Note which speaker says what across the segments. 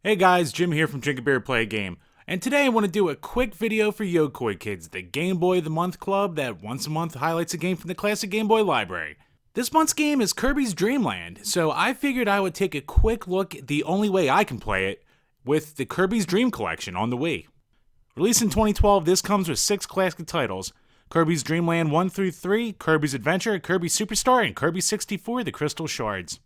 Speaker 1: Hey guys, Jim here from DrinkABeerandPlayAGame, and today I want to do a quick video for Yokoi Kids, the Game Boy of the Month club that once a month highlights a game from the classic Game Boy library. This month's game is Kirby's Dream Land, so I figured I would take a quick look at the only way I can play it, with the Kirby's Dream Collection on the Wii. Released in 2012, this comes with 6 classic titles: Kirby's Dream Land 1 through 3, Kirby's Adventure, Kirby Superstar, and Kirby 64, The Crystal Shards.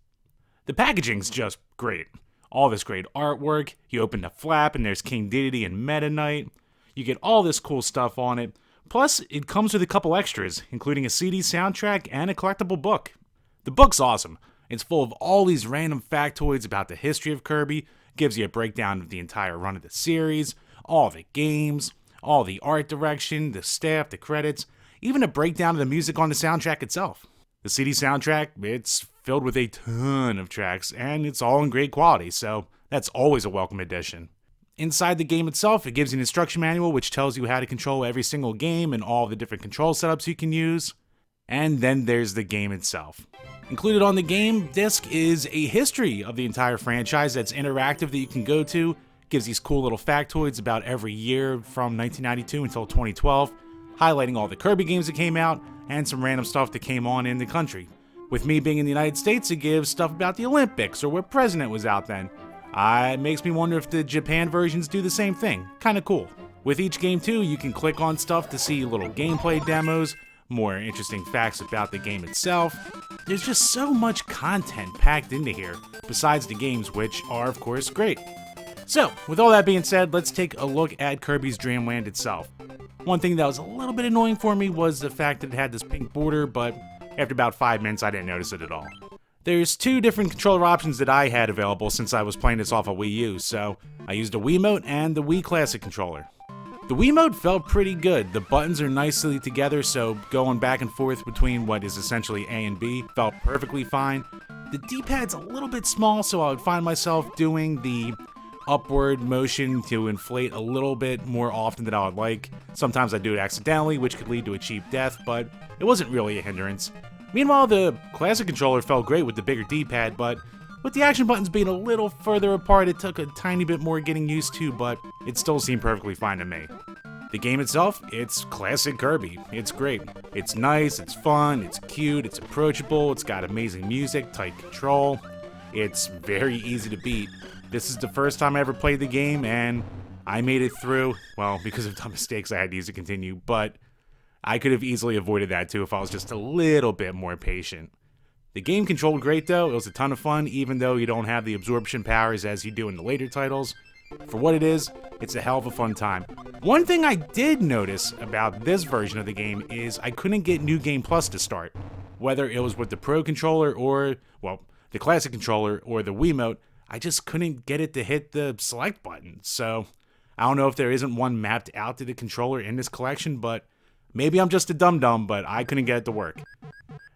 Speaker 1: The packaging's just great. All this great artwork, you open the flap and there's King Dedede and Meta Knight. You get all this cool stuff on it. Plus, it comes with a couple extras, including a CD soundtrack and a collectible book. The book's awesome. It's full of all these random factoids about the history of Kirby, gives you a breakdown of the entire run of the series, all the games, all the art direction, the staff, the credits, even a breakdown of the music on the soundtrack itself. The CD soundtrack, it's filled with a ton of tracks, and it's all in great quality, so that's always a welcome addition. Inside the game itself, it gives you an instruction manual which tells you how to control every single game and all the different control setups you can use. And then there's the game itself. Included on the game disc is a history of the entire franchise that's interactive that you can go to. Gives these cool little factoids about every year from 1992 until 2012, highlighting all the Kirby games that came out and some random stuff that came on in the country. With me being in the United States, it gives stuff about the Olympics or what president was out then. It makes me wonder if the Japan versions do the same thing. Kinda cool. With each game too, you can click on stuff to see little gameplay demos, more interesting facts about the game itself. There's just so much content packed into here, besides the games, which are of course great. So, with all that being said, let's take a look at Kirby's Dream Land itself. One thing that was a little bit annoying for me was the fact that it had this pink border, but after about 5 minutes I didn't notice it at all. There's 2 different controller options that I had available since I was playing this off a Wii U, so I used a Wiimote and the Wii Classic controller. The Wiimote felt pretty good. The buttons are nicely together, so going back and forth between what is essentially A and B felt perfectly fine. The D-pad's a little bit small, so I would find myself doing the upward motion to inflate a little bit more often than I would like. Sometimes I do it accidentally, which could lead to a cheap death, but it wasn't really a hindrance. Meanwhile, the classic controller felt great with the bigger D-pad, but with the action buttons being a little further apart, it took a tiny bit more getting used to, but it still seemed perfectly fine to me. The game itself, it's classic Kirby. It's great. It's nice, it's fun, it's cute, it's approachable, it's got amazing music, tight control. It's very easy to beat. This is the first time I ever played the game, and I made it through. Well, because of dumb mistakes, I had to use it continue, but I could have easily avoided that too if I was just a little bit more patient. The game controlled great though. It was a ton of fun, even though you don't have the absorption powers as you do in the later titles. For what it is, it's a hell of a fun time. One thing I did notice about this version of the game is I couldn't get New Game Plus to start. Whether it was with the Pro controller or, well, the classic controller or the Wiimote, I just couldn't get it to hit the select button. So I don't know if there isn't one mapped out to the controller in this collection, but maybe I'm just a dum-dum, but I couldn't get it to work.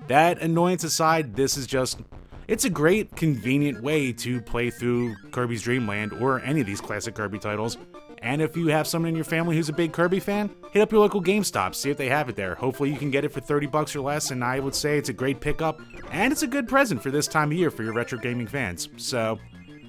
Speaker 1: That annoyance aside, this is just, it's a great, convenient way to play through Kirby's Dream Land or any of these classic Kirby titles. And if you have someone in your family who's a big Kirby fan, hit up your local GameStop, see if they have it there. Hopefully you can get it for 30 bucks or less, and I would say it's a great pickup, and it's a good present for this time of year for your retro gaming fans. So,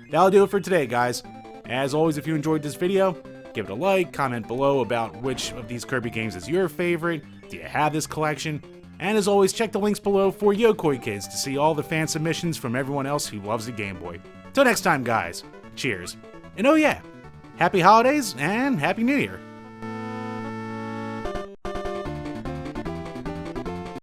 Speaker 1: that'll do it for today, guys. As always, if you enjoyed this video, give it a like, comment below about which of these Kirby games is your favorite, do you have this collection, and as always, check the links below for Yokoi Kids to see all the fan submissions from everyone else who loves the Game Boy. Till next time, guys, cheers. And oh yeah, happy holidays and Happy New Year!